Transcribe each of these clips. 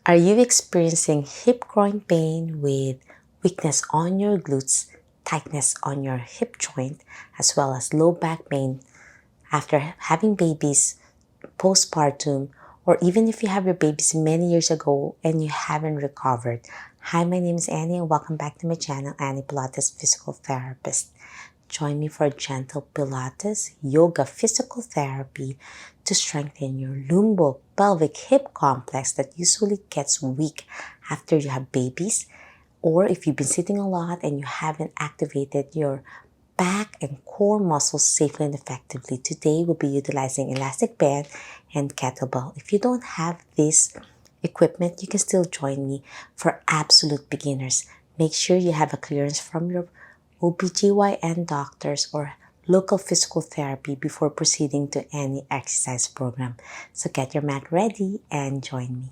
Are you experiencing hip groin pain with weakness on your glutes, tightness on your hip joint, as well as low back pain after having babies, postpartum, or even if you have your babies many years ago and you haven't recovered? Hi, my name is Annie and welcome back to my channel, Annie Pilates Physical Therapist. Join me for gentle Pilates yoga physical therapy to strengthen your lumbopelvic hip complex that usually gets weak after you have babies, or if you've been sitting a lot and you haven't activated your back and core muscles safely and effectively. Today we'll be utilizing elastic band and kettlebell. If you don't have this equipment, you can still join me for absolute beginners. Make sure you have a clearance from your OBGYN doctors or local physical therapy before proceeding to any exercise program. So get your mat ready and join me.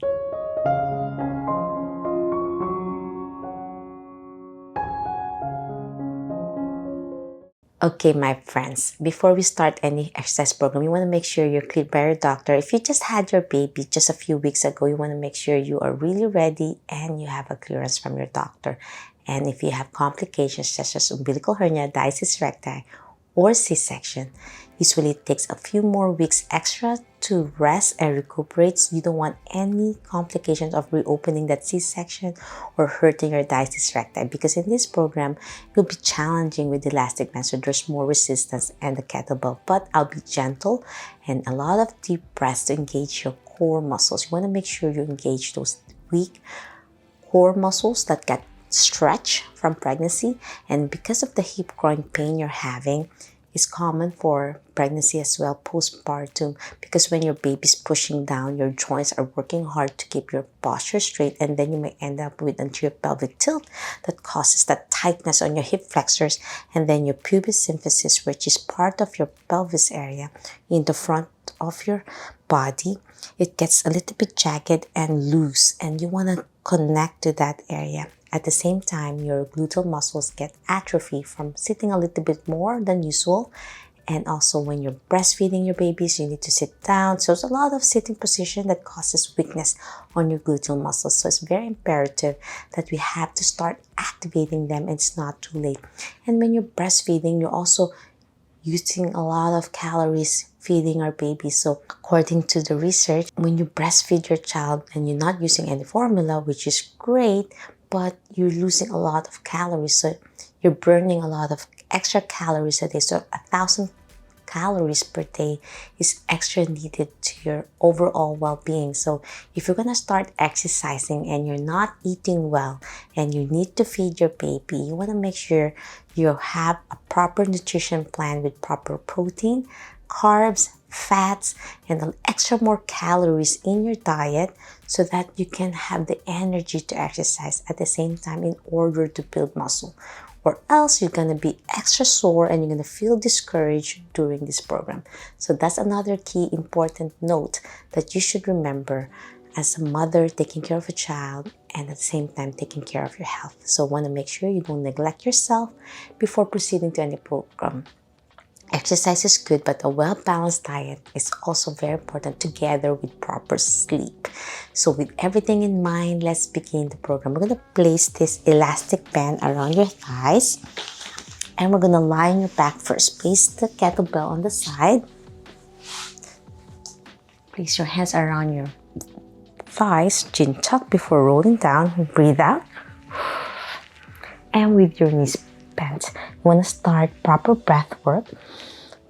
Okay, my friends, before we start any exercise program, you want to make sure you're cleared by your doctor. If you just had your baby just a few weeks ago, you want to make sure you are really ready and you have a clearance from your doctor. And if you have complications such as umbilical hernia, diastasis recti, or C-section, usually it takes a few more weeks extra to rest and recuperate. So you don't want any complications of reopening that C-section or hurting your diastasis recti, because in this program, you'll be challenging with the elastic band, so there's more resistance and the kettlebell. But I'll be gentle and a lot of deep breaths to engage your core muscles. You want to make sure you engage those weak core muscles that get stretched from pregnancy. And because of the hip groin pain you're having, is common for pregnancy as well, postpartum, because when your baby's pushing down, your joints are working hard to keep your posture straight, and then you may end up with anterior pelvic tilt that causes that tightness on your hip flexors, and then your pubis symphysis, which is part of your pelvis area in the front of your body, it gets a little bit jagged and loose, and you want to connect to that area. At the same time, your gluteal muscles get atrophy from sitting a little bit more than usual. And also when you're breastfeeding your babies, you need to sit down. So there's a lot of sitting position that causes weakness on your gluteal muscles. So it's very imperative that we have to start activating them, and it's not too late. And when you're breastfeeding, you're also using a lot of calories feeding our babies. So according to the research, when you breastfeed your child and you're not using any formula, which is great, but you're losing a lot of calories. So you're burning a lot of extra calories a day. So 1,000 calories per day is extra needed to your overall well-being. So if you're going to start exercising and you're not eating well and you need to feed your baby, you want to make sure you have a proper nutrition plan with proper protein, carbs, fats, and extra more calories in your diet so that you can have the energy to exercise at the same time in order to build muscle. Or else you're going to be extra sore and you're going to feel discouraged during this program. So that's another key important note that you should remember as a mother taking care of a child and at the same time taking care of your health. So want to make sure you don't neglect yourself before proceeding to any program. Exercise is good, but a well-balanced diet is also very important together with proper sleep. So with everything in mind, let's begin the program. We're going to place this elastic band around your thighs and we're going to lie on your back first. Place the kettlebell on the side. Place your hands around your thighs, chin tuck before rolling down. Breathe out. And with your knees bent, you want to start proper breath work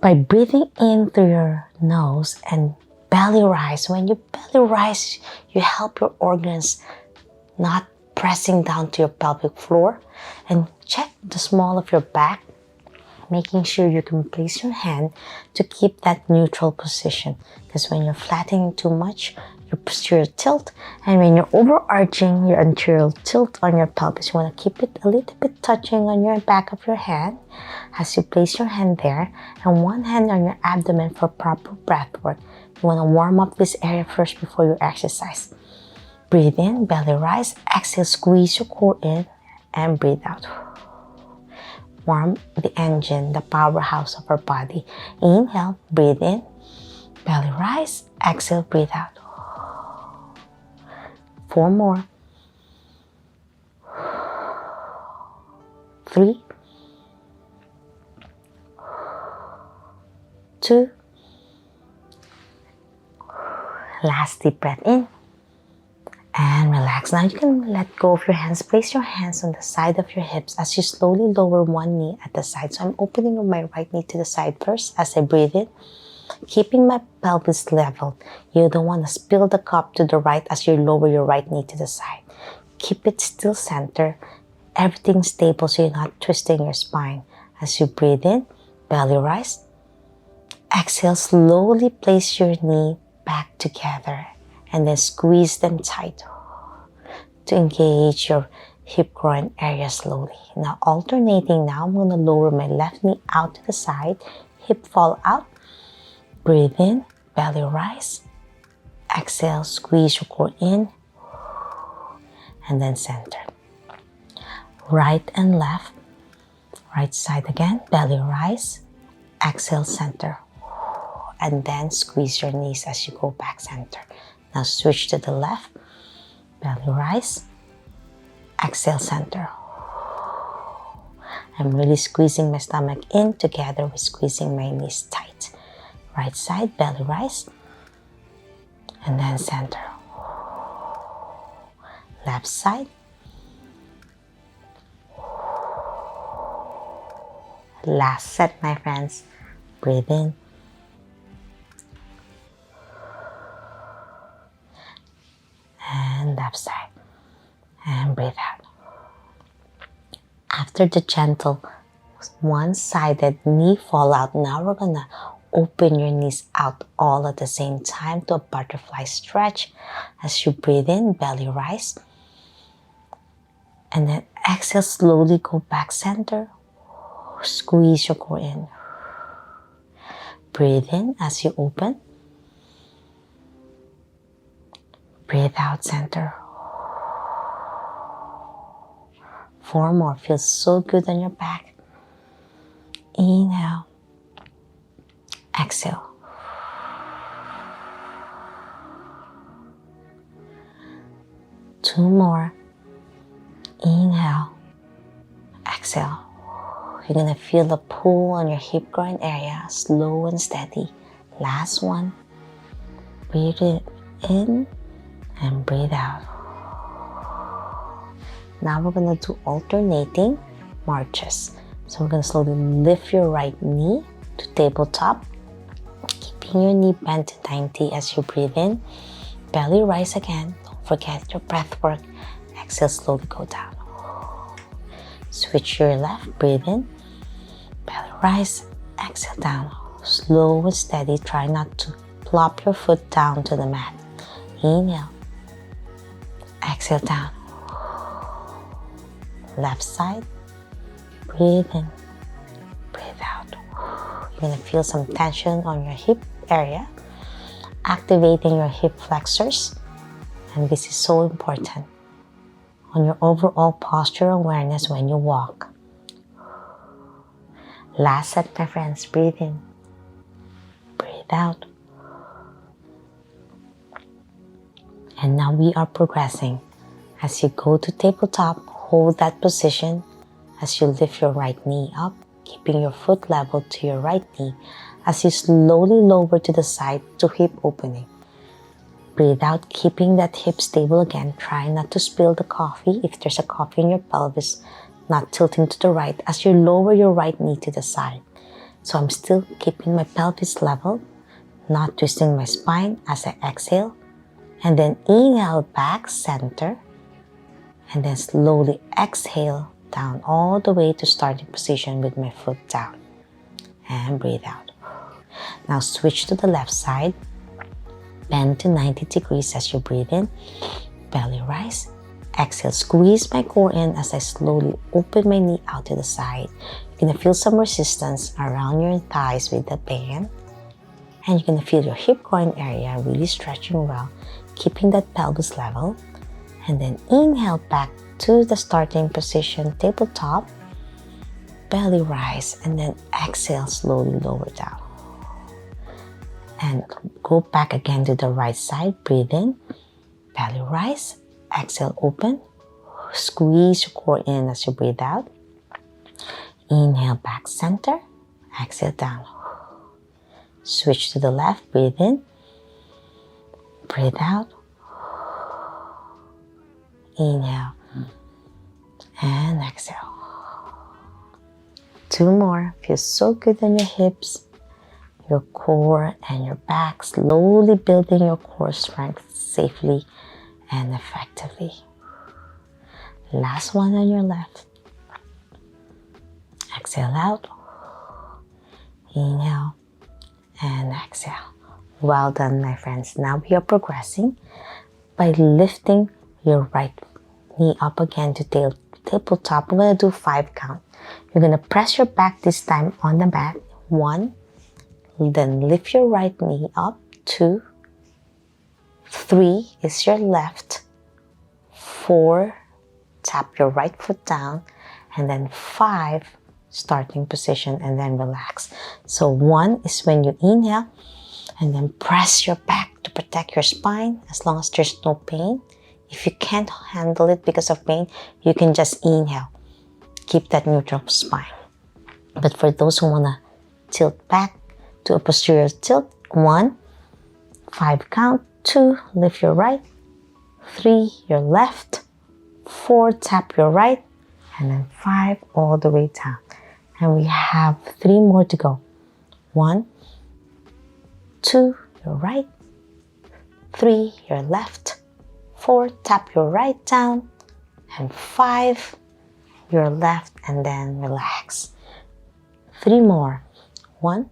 by breathing in through your nose and belly rise. When you belly rise, you help your organs not pressing down to your pelvic floor. And check the small of your back, making sure you can place your hand to keep that neutral position. Because when you're flattening too much, your posterior tilt, and when you're overarching your anterior tilt on your pelvis, you want to keep it a little bit touching on your back of your hand as you place your hand there, and one hand on your abdomen for proper breath work. You want to warm up this area first before you exercise. Breathe in, belly rise, exhale, squeeze your core in, and breathe out. Warm the engine, the powerhouse of our body. Inhale, breathe in, belly rise, exhale, breathe out. 4 more. 3, 2. Last deep breath in. And relax. Now you can let go of your hands. Place your hands on the side of your hips as you slowly lower one knee at the side. So I'm opening my right knee to the side first as I breathe in, keeping my pelvis level. You don't want to spill the cup to the right as you lower your right knee to the side. Keep it still center. Everything stable so you're not twisting your spine. As you breathe in, belly rise. Exhale, slowly place your knee back together and then squeeze them tight to engage your hip groin area slowly. Now alternating, now I'm going to lower my left knee out to the side, hip fall out, breathe in, belly rise, exhale, squeeze your core in, and then center. Right and left, right side again, belly rise, exhale, center, and then squeeze your knees as you go back center. Now switch to the left, belly rise, exhale, center. I'm really squeezing my stomach in together with squeezing my knees tight. Right side, belly rise, and then center. Left side, last set, my friends. Breathe in. And left side. And breathe out. After the gentle one-sided knee fall out, now we're gonna open your knees out all at the same time to a butterfly stretch. As you breathe in, belly rise. And then exhale, slowly go back center. Squeeze your core in. Breathe in as you open. Breathe out, center. 4 more. Feels so good on your back. Inhale. Exhale. Two more. Inhale. Exhale. You're going to feel the pull on your hip groin area, slow and steady. Last one. Breathe it in and breathe out. Now we're going to do alternating marches. So we're going to slowly lift your right knee to tabletop, keeping your knee bent to 90 as you breathe in. Belly rise again. Don't forget your breath work. Exhale, slowly go down. Switch your left, breathe in. Belly rise, exhale down. Slow and steady. Try not to plop your foot down to the mat. Inhale. Exhale down. Left side. Breathe in. Breathe out. You're going to feel some tension on your hip area. Activating your hip flexors. And this is so important on your overall posture awareness when you walk. Last set, my friends. Breathe in. Breathe out. And now we are progressing. As you go to tabletop, hold that position as you lift your right knee up, keeping your foot level to your right knee as you slowly lower to the side to hip opening. Breathe out, keeping that hip stable again. Try not to spill the coffee if there's a coffee in your pelvis, not tilting to the right as you lower your right knee to the side. So I'm still keeping my pelvis level, not twisting my spine as I exhale. And then inhale back center. And then slowly exhale down all the way to starting position with my foot down. And breathe out. Now switch to the left side. Bend to 90 degrees as you breathe in. Belly rise. Exhale, squeeze my core in as I slowly open my knee out to the side. You're going to feel some resistance around your thighs with the band. And you're going to feel your hip groin area really stretching well, keeping that pelvis level. And then inhale back to the starting position, tabletop. Belly rise. And then exhale, slowly lower down. And go back again to the right side. Breathe in. Belly rise. Exhale, open. Squeeze your core in as you breathe out. Inhale, back center. Exhale, down. Switch to the left. Breathe in. Breathe out. Inhale. And exhale. 2 more. Feels so good in your hips, your core, and your back. Slowly building your core strength safely and effectively. Last one on your left. Exhale out. Inhale and exhale. Well done, my friends. Now we are progressing by lifting your right knee up again to tabletop. I'm going to do 5 count. You're going to press your back this time on the mat. 1. Then lift your right knee up. 2. 3 is your left. 4. Tap your right foot down. And then 5, starting position, and then relax. So 1 is when you inhale, and then press your back to protect your spine as long as there's no pain. If you can't handle it because of pain, you can just inhale. Keep that neutral spine. But for those who want to tilt back to a posterior tilt, 1, 5 count. 2, lift your right. 3, your left. 4, tap your right. And then 5, all the way down. And we have 3 more to go. 1, 2, your right. 3, your left. 4, tap your right down. And 5, your left, and then relax. 3 more. 1,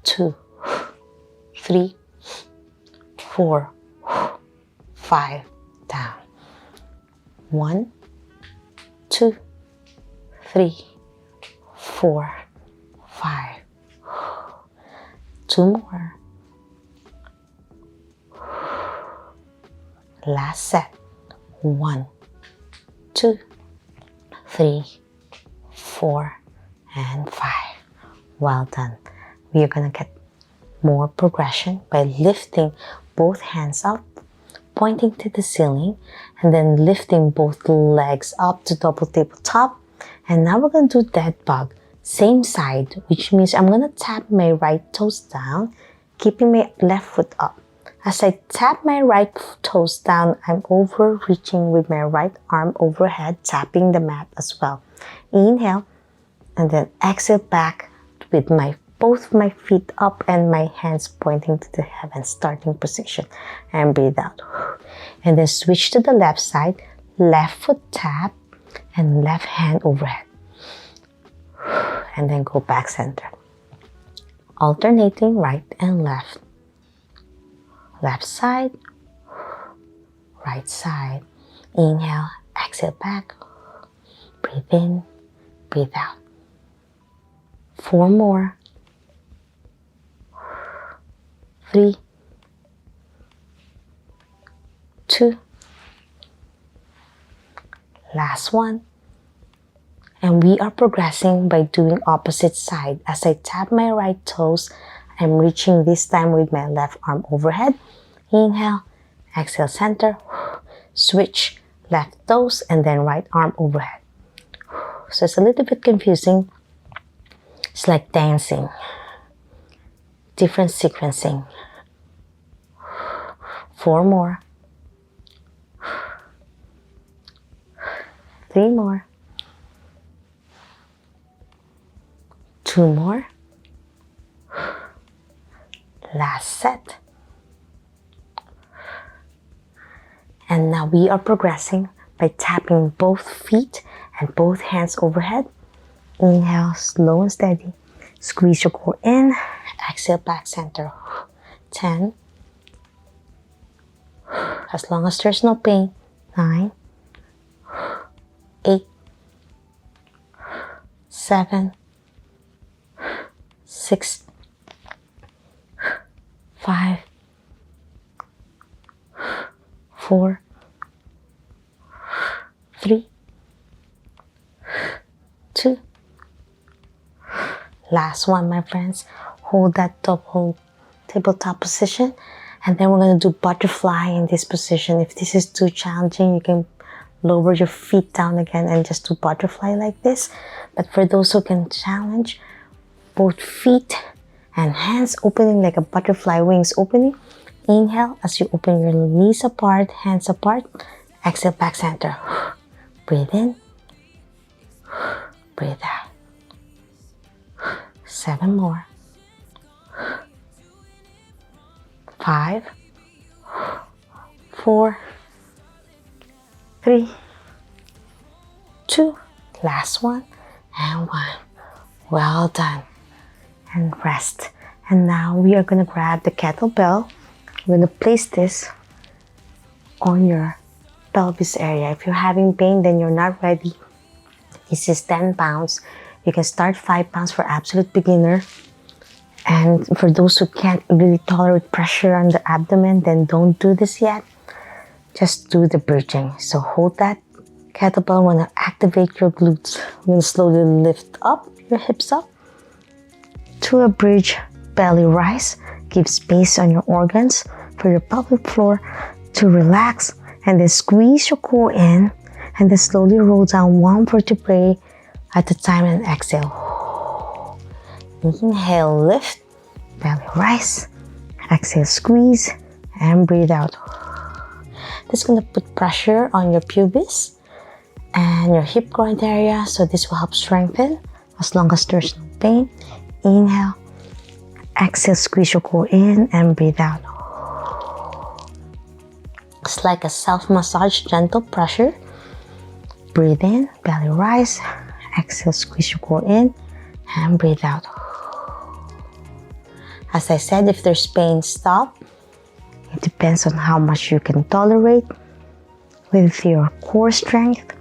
2, 3, 4, 5, down. 1, 2, 3, 4, 5. 2 more. Last set. 1, 2, 3, 4, and 5. Well done. We are going to get more progression by lifting both hands up, pointing to the ceiling, and then lifting both legs up to double tabletop. And now we're going to do dead bug. Same side, which means I'm going to tap my right toes down, keeping my left foot up. As I tap my right toes down, I'm overreaching with my right arm overhead, tapping the mat as well. Inhale, and then exhale back with both my feet up and my hands pointing to the heavens, starting position. And breathe out. And then switch to the left side, left foot tap, and left hand overhead. And then go back center. Alternating right and left. Left side, right side. Inhale, exhale back. Breathe in, breathe out. 4 more. 3, 2. Last one. And we are progressing by doing opposite side. As I tap my right toes, I'm reaching this time with my left arm overhead. Inhale, exhale center, switch left toes, and then right arm overhead. So it's a little bit confusing. It's like dancing. Different sequencing. 4 more. 3 more. 2 more. Last set. And now we are progressing by tapping both feet and both hands overhead. Inhale, slow and steady. Squeeze your core in. Exhale, back center. 10. As long as there's no pain. 9. 8. 7. 6. 5. 4. 3. 2. Last one, my friends. Hold that double tabletop position And then we're going to do butterfly in this position. If this is too challenging, you can lower your feet down again and just do butterfly like this. But for those who can challenge, both feet and hands opening like a butterfly, wings opening. Inhale as you open your knees apart, hands apart. Exhale, back center. Breathe in. Breathe out. 7 more. 5, 4, 3, 2, last one, and 1. Well done. And rest. And now we are going to grab the kettlebell. We're going to place this on your pelvis area. If you're having pain, then you're not ready. This is 10 pounds. You can start 5 pounds for absolute beginner. And for those who can't really tolerate pressure on the abdomen, then don't do this yet. Just do the bridging. So hold that kettlebell. Want to activate your glutes. You're going to slowly lift up your hips up to a bridge belly rise. Give space on your organs for your pelvic floor to relax, and then squeeze your core in, and then slowly roll down one vertebrae at a time and exhale. Inhale, lift, belly rise. Exhale, squeeze, and breathe out. This is going to put pressure on your pubis and your hip groin area, so this will help strengthen as long as there's no pain. Inhale, exhale, squeeze your core in and breathe out. It's like a self-massage, gentle pressure. Breathe in, belly rise. Exhale, squeeze your core in and breathe out. As I said, if there's pain, stop. It depends on how much you can tolerate with your core strength.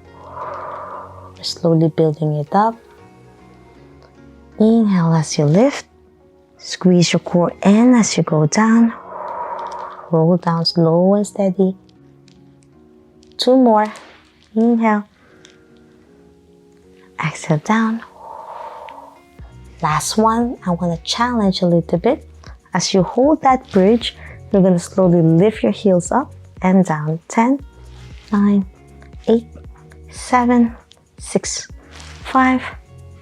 Slowly building it up. Inhale as you lift. Squeeze your core in as you go down. Roll down slow and steady. 2 more. Inhale. Exhale down. Last one. I want to challenge a little bit. As you hold that bridge, you're going to slowly lift your heels up and down. 10, 9, 8, 7, 6, 5,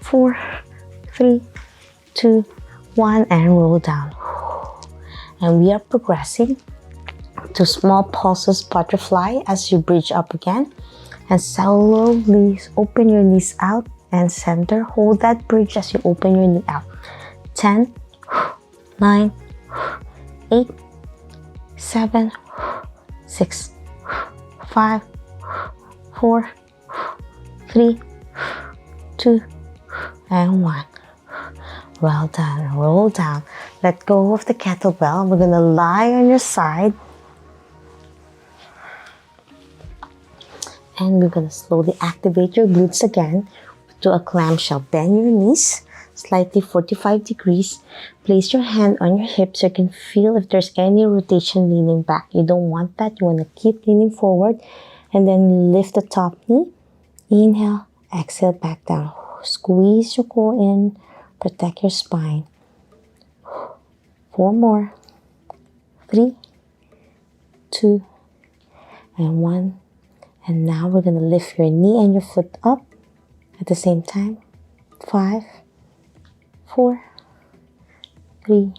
4, 3, 2, 1, and roll down. And we are progressing to small pulses butterfly as you bridge up again. And slowly open your knees out and center. Hold that bridge as you open your knee out. 10, 9, 8, 7, 6, 5, 4, 3, 2, and 1. Well done. Roll down. Let go of the kettlebell. We're going to lie on your side. And we're going to slowly activate your glutes again to a clamshell. Bend your knees slightly 45 degrees. Place your hand on your hip so you can feel if there's any rotation leaning back. You don't want that. You want to keep leaning forward. And then lift the top knee. Inhale. Exhale back down. Squeeze your core in. Protect your spine. 4 more. 3, 2, and 1. And now we're going to lift your knee and your foot up at the same time. 5, 4, 3,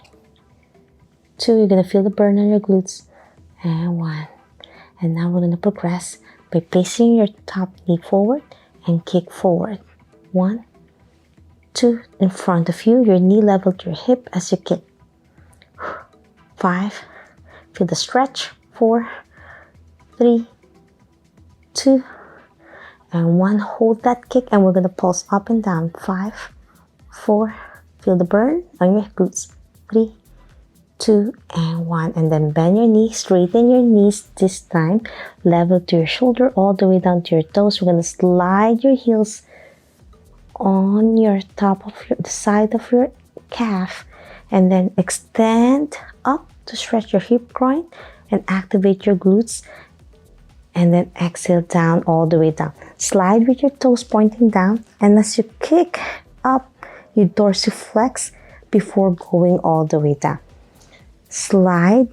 2. You're going to feel the burn on your glutes. And 1. And now we're going to progress by placing your top knee forward and kick forward. 1, 2, in front of you, your knee level to your hip as you kick. 5, feel the stretch. 4, 3, 2, and 1. Hold that kick and we're going to pulse up and down. 5, 4, feel the burn on your glutes. 3, 2, and 1. And then bend your knee, straighten your knees this time. Level to your shoulder all the way down to your toes. We're going to slide your heels on your top of the side of your calf, and then extend up to stretch your hip groin and activate your glutes, and then exhale down all the way down. Slide with your toes pointing down, and as you kick up, you dorsiflex before going all the way down. Slide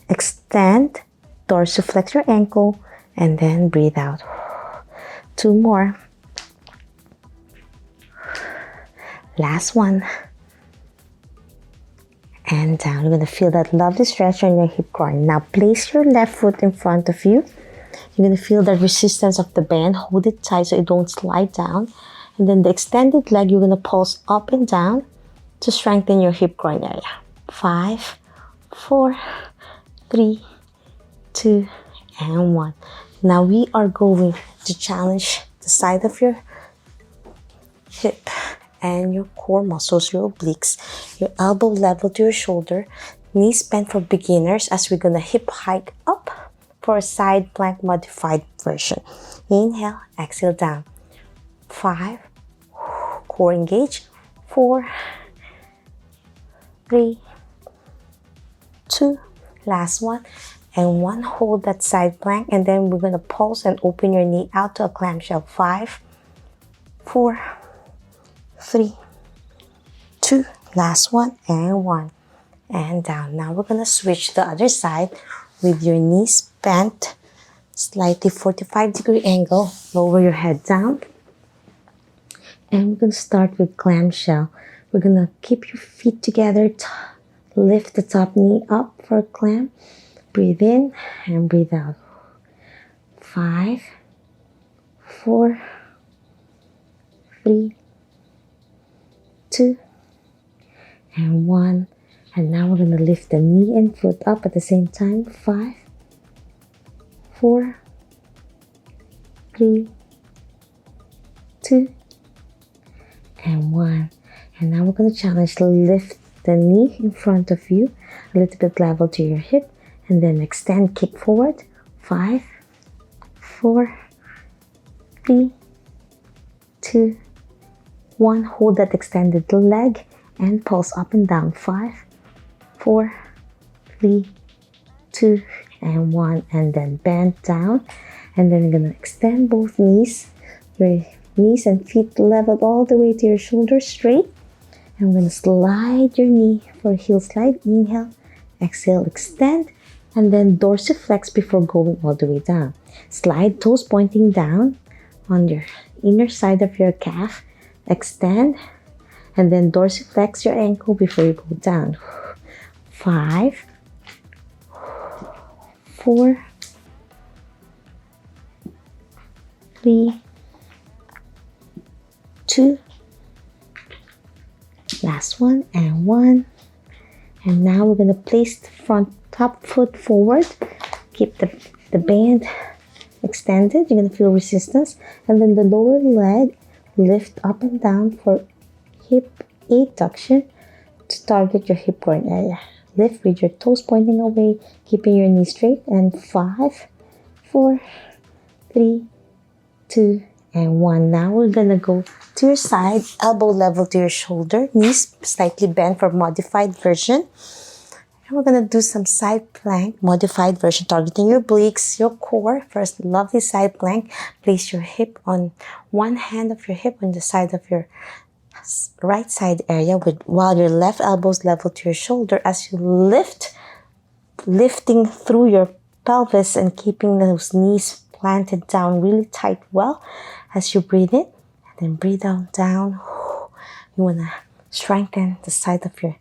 Extend, dorsiflex your ankle, and then breathe out. 2 more. Last one. And down. You're going to feel that lovely stretch on your hip groin. Now place your left foot in front of you. You're going to feel the resistance of the band. Hold it tight so it don't slide down. And then the extended leg, you're going to pulse up and down to strengthen your hip groin area. 5, 4, 3, 2, and 1. Now we are going to challenge the side of your hip and your core muscles, your obliques, your elbow level to your shoulder, knees bent for beginners as we're gonna hip hike up for a side plank modified version. Inhale, exhale down. 5, core engage. 4, 3, 2, last one, and 1. Hold that side plank, and then we're gonna pulse and open your knee out to a clamshell. 5, 4, 3, 2, last one, and 1, and down. Now we're gonna switch the other side with your knees bent, slightly 45-degree angle. Lower your head down, and we're gonna start with clamshell. We're gonna keep your feet together, lift the top knee up for a clam. Breathe in and breathe out. 5, 4, 3, 2, and 1. And now we're going to lift the knee and foot up at the same time. 5, 4, 3, 2, and 1. And now we're going to challenge to lift the knee in front of you, a little bit level to your hip, and then extend, kick forward. 5, 4, 3, 2, 1. Hold that extended leg and pulse up and down. 5, 4, 3, 2, and 1. And then bend down. And then you're going to extend both knees. Your knees and feet leveled all the way to your shoulders straight. And we're going to slide your knee for a heel slide. Inhale, exhale, extend. And then dorsiflex before going all the way down. Slide, toes pointing down on your inner side of your calf. Extend, and then dorsiflex your ankle before you go down. 5, 4, 3, 2, last one, and 1. And now we're going to place the top foot forward. Keep the band extended. You're going to feel resistance. And then the lower leg, lift up and down for hip abduction to target your hip groin area. Lift with your toes pointing away, keeping your knees straight. And 5, 4, 3, 2, and 1. Now we're gonna go to your side, elbow level to your shoulder, knees slightly bent for modified version. And we're gonna do some side plank, modified version, targeting your obliques, your core. First, lovely side plank. Place your hip on one hand of your hip on the side of your right side area, while your left elbow is level to your shoulder as you lifting through your pelvis and keeping those knees planted down really tight well as you breathe in, and then breathe out down. You want to strengthen the side of your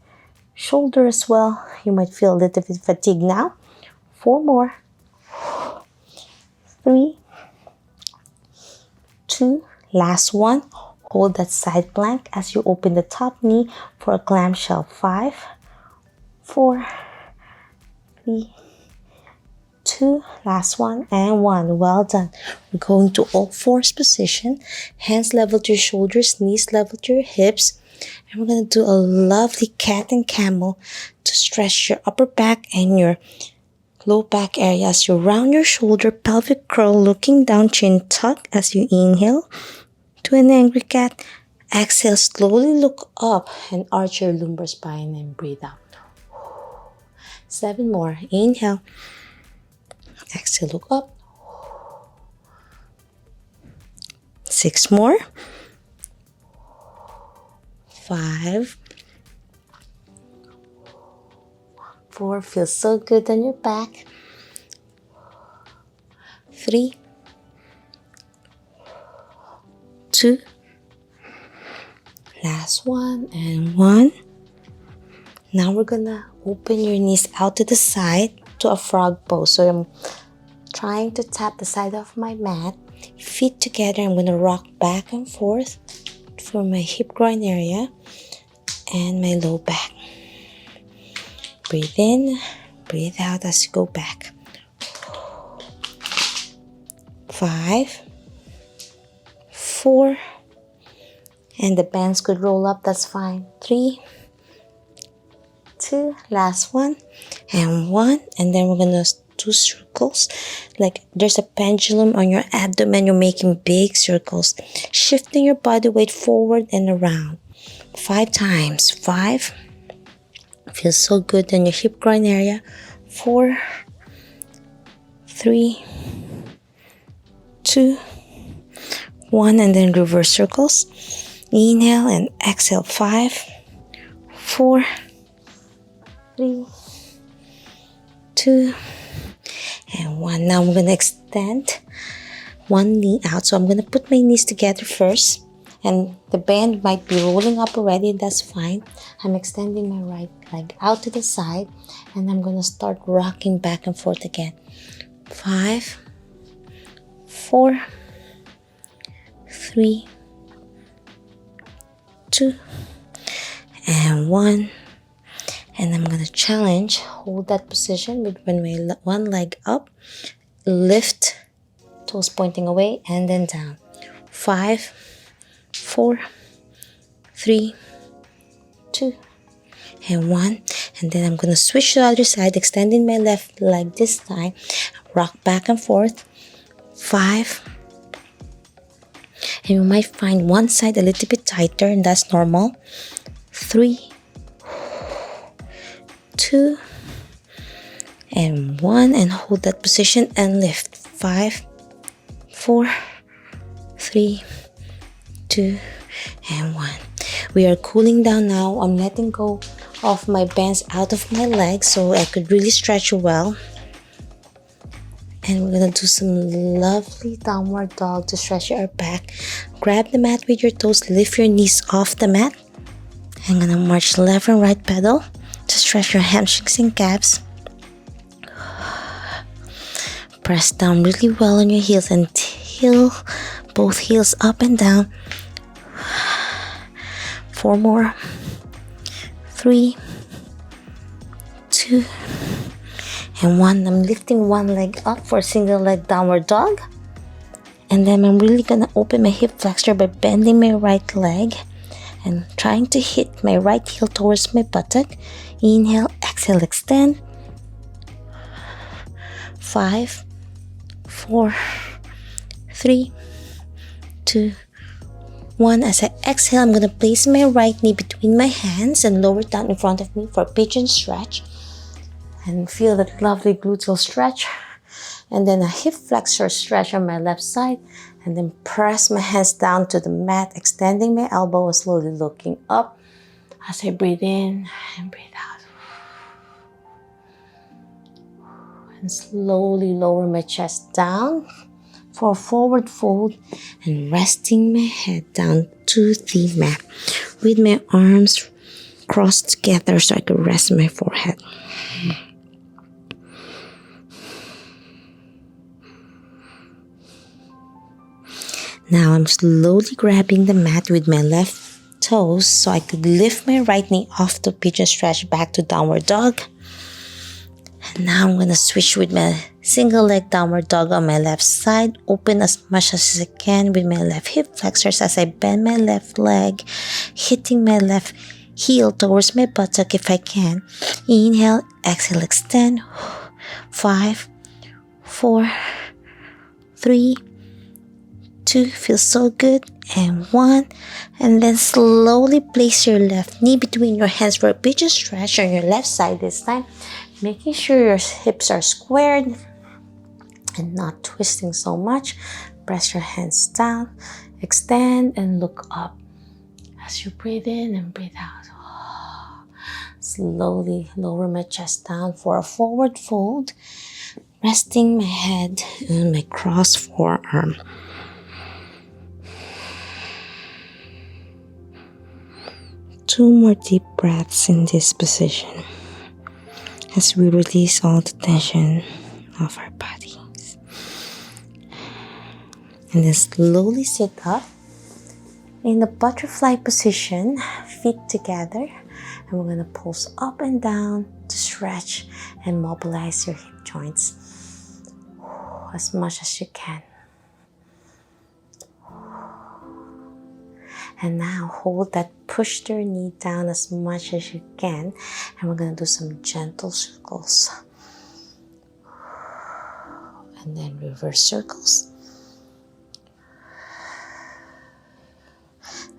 shoulder as well. You might feel a little bit fatigued now. 4 more. 3, 2, last one. Hold that side plank as you open the top knee for a clamshell. 5, 4, 3, 2, last one, and 1. Well done. We're going to all fours position. Hands level to your shoulders, knees level to your hips. And we're going to do a lovely cat and camel to stretch your upper back and your low back area as you round your shoulder, pelvic curl, looking down, chin tuck as you inhale to an angry cat. Exhale, slowly look up and arch your lumbar spine and breathe out. 7 more. Inhale. Exhale, look up. 6 more. 5, 4, feels so good on your back. 3, 2, last one, and 1. Now we're gonna open your knees out to the side to a frog pose. So I'm trying to tap the side of my mat, feet together. I'm gonna rock back and forth for my hip groin area and my low back. Breathe in, breathe out as you go back. 5, 4, and the bands could roll up, that's fine. 3, 2, last one, and 1. And then we're gonna do circles. Like there's a pendulum on your abdomen, you're making big circles, shifting your body weight forward and around. 5 times. 5, feels so good in your hip groin area. 4, 3, 2, 1, and then reverse circles. Inhale and exhale. 5, 4, 3, 2, and 1. Now I'm gonna extend one knee out. So I'm gonna put my knees together first, and the band might be rolling up already, that's fine. I'm extending my right leg out to the side, and I'm gonna start rocking back and forth again. 5, 4, 3, 2, and 1. And I'm gonna challenge, hold that position with my one leg up, lift, toes pointing away, and then down. 5, 4, 3, 2, and 1. And then I'm gonna switch to the other side, extending my left leg this time, rock back and forth. 5, and you might find one side a little bit tighter, and that's normal. 3, 2, and 1, and hold that position and lift. 5, 4, 3, 2, and 1. We are cooling down now. I'm letting go of my bands out of my legs so I could really stretch well. And we're gonna do some lovely downward dog to stretch your back. Grab the mat with your toes, lift your knees off the mat. I'm gonna march left and right pedal to stretch your hamstrings and calves. Press down really well on your heels and heel both heels up and down. 4 more. 3, 2, and 1. I'm lifting one leg up for a single leg downward dog. And then I'm really gonna open my hip flexor by bending my right leg and trying to hit my right heel towards my buttock. Inhale, exhale, extend. 5, 4, 3, 2, 1. As I exhale, I'm going to place my right knee between my hands and lower it down in front of me for a pigeon stretch. And feel that lovely gluteal stretch. And then a hip flexor stretch on my left side. And then press my hands down to the mat, extending my elbow and slowly looking up as I breathe in and breathe out. And slowly lower my chest down for a forward fold and resting my head down to the mat with my arms crossed together so I could rest my forehead. Now I'm slowly grabbing the mat with my left toes so I could lift my right knee off the pigeon stretch back to downward dog. And now I'm going to switch with my single leg downward dog on my left side. Open as much as I can with my left hip flexors as I bend my left leg, hitting my left heel towards my buttock if I can. Inhale, exhale, extend. 5, 4, 3, 2, feels so good, and 1. And then slowly place your left knee between your hands for a pigeon stretch on your left side this time, making sure your hips are squared and not twisting so much. Press your hands down, extend and look up as you breathe in and breathe out. Slowly lower my chest down for a forward fold, resting my head on my crossed forearm. Two more deep breaths in this position as we release all the tension of our bodies. And then slowly sit up in the butterfly position, feet together. And we're going to pulse up and down to stretch and mobilize your hip joints as much as you can. And now hold that push your knee down as much as you can. And we're going to do some gentle circles. And then reverse circles.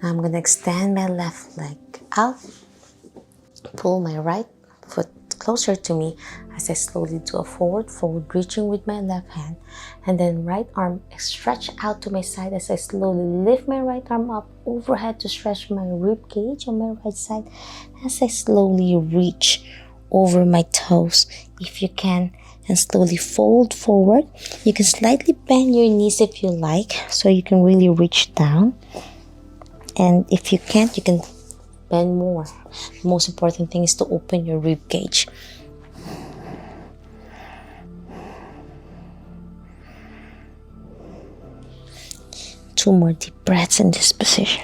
Now I'm going to extend my left leg out. Pull my right foot closer to me as I slowly do a forward fold, reaching with my left hand. And then right arm stretch out to my side as I slowly lift my right arm up overhead to stretch my rib cage on my right side as I slowly reach over my toes if you can, and slowly fold forward. You can slightly bend your knees if you like, so you can really reach down. And if you can't, you can bend more. The most important thing is to open your rib cage. Two more deep breaths in this position.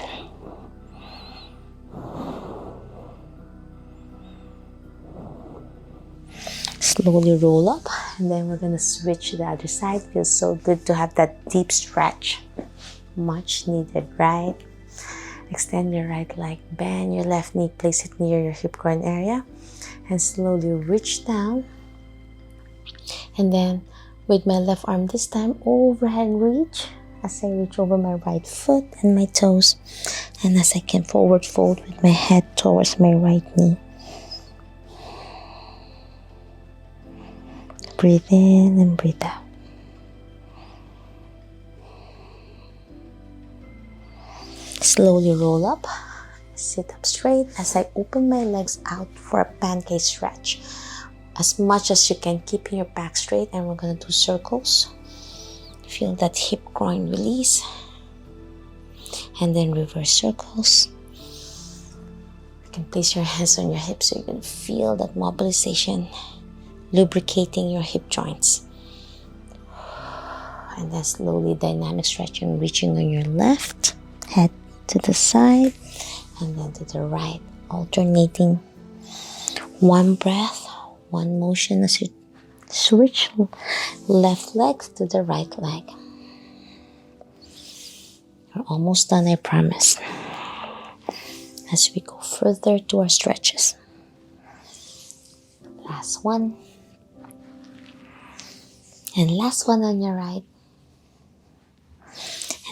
Slowly roll up, and then we're going to switch to the other side. Feels so good to have that deep stretch. Much needed, right? Extend your right leg, bend your left knee, place it near your hip groin area, and slowly reach down. And then with my left arm this time, overhead reach as I reach over my right foot and my toes, and as I can forward fold with my head towards my right knee. Breathe in and breathe out. Slowly roll up, sit up straight as I open my legs out for a pancake stretch. As much as you can, keeping your back straight, and we're going to do circles. Feel that hip groin release, and then reverse circles. You can place your hands on your hips so you can feel that mobilization, lubricating your hip joints. And then slowly dynamic stretching, reaching on your left, head to the side and then to the right, alternating one breath, one motion as you switch left leg to the right leg. You're almost done, I promise, as we go further to our stretches. Last one, and last one on your right.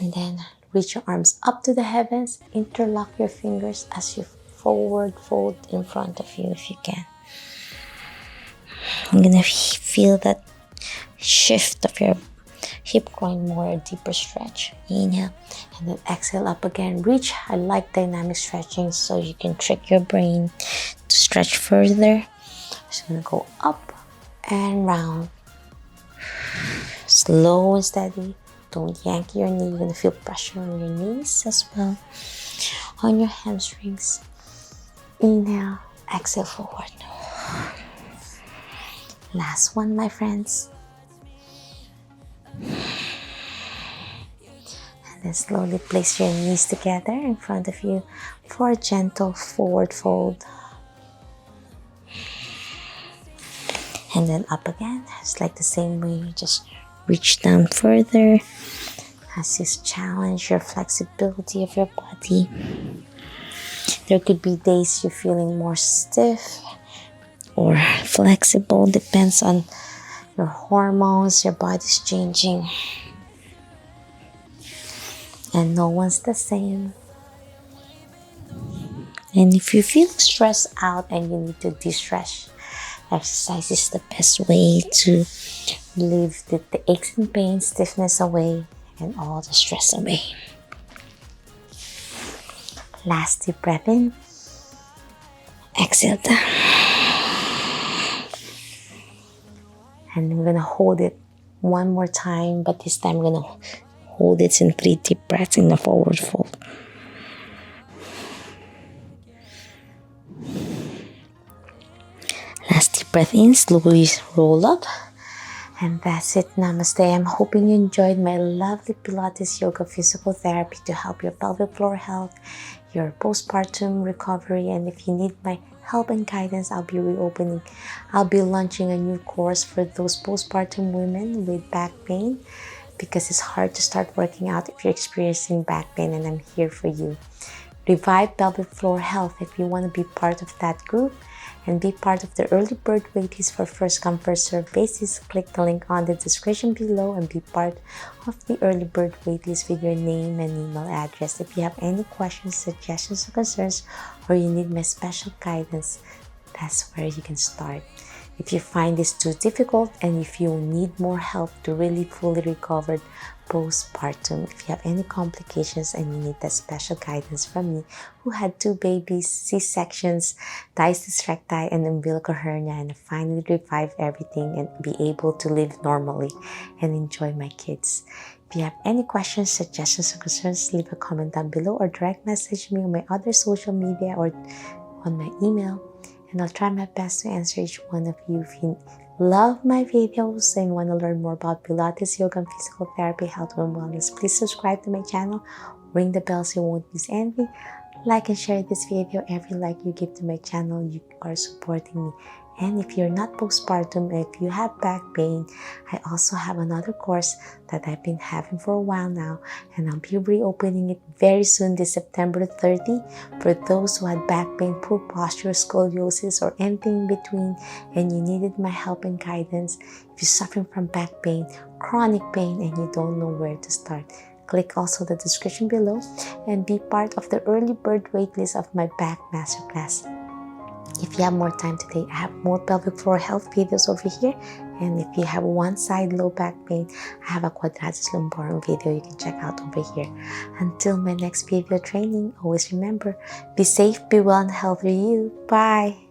And then reach your arms up to the heavens, interlock your fingers as you forward fold in front of you if you can. I'm gonna feel that shift of your hip groin, more a deeper stretch. Inhale, and then exhale up again. Reach. I like dynamic stretching so you can trick your brain to stretch further. Just gonna go up and round. Slow and steady. Don't yank your knee. You're going to feel pressure on your knees as well, on your hamstrings. Inhale, exhale forward. Last one, my friends. And then slowly place your knees together in front of you for a gentle forward fold. And then up again. It's like the same way, you just reach down further as you challenge your flexibility of your body. There could be days you're feeling more stiff or flexible, depends on your hormones, your body's changing. And no one's the same. And if you feel stressed out and you need to de-stress, exercise is the best way to relieve the aches and pains, stiffness away, and all the stress away. Last deep breath in. Exhale down. And I'm gonna hold it one more time, but this time I'm gonna hold it in 3 deep breaths in the forward fold. Last deep breath in, slowly roll up. And that's it. Namaste. I'm hoping you enjoyed my lovely Pilates Yoga physical therapy to help your pelvic floor health, your postpartum recovery. And if you need my help and guidance, I'll be launching a new course for those postpartum women with back pain, because it's hard to start working out if you're experiencing back pain, and I'm here for you. Revive pelvic floor health. If you want to be part of that group and be part of the early bird waitlist for first come first serve basis, click the link on the description below and be part of the early bird waitlist with your name and email address. If you have any questions, suggestions, or concerns, or you need my special guidance, that's where you can start. If you find this too difficult, and if you need more help to really fully recover postpartum, if you have any complications and you need that special guidance from me, who had 2 babies, C-sections, discus recti, and umbilical hernia, and finally revive everything and be able to live normally and enjoy my kids. If you have any questions, suggestions, or concerns, leave a comment down below or direct message me on my other social media or on my email, and I'll try my best to answer each one of you. If you love my videos and want to learn more about Pilates, yoga, and physical therapy, health, and wellness, please subscribe to my channel. Ring the bell so you won't miss anything. Like and share this video. Every like you give to my channel, you are supporting me. And if you're not postpartum, if you have back pain, I also have another course that I've been having for a while now, and I'll be reopening it very soon, this September 30, for those who had back pain, poor posture, scoliosis, or anything in between, and you needed my help and guidance. If you're suffering from back pain, chronic pain, and you don't know where to start, click also the description below and be part of the early bird waitlist of my back masterclass. If you have more time today, I have more pelvic floor health videos over here. And if you have one side low back pain, I have a quadratus lumborum video you can check out over here. Until my next video training, always remember, be safe, be well, and healthy you. Bye.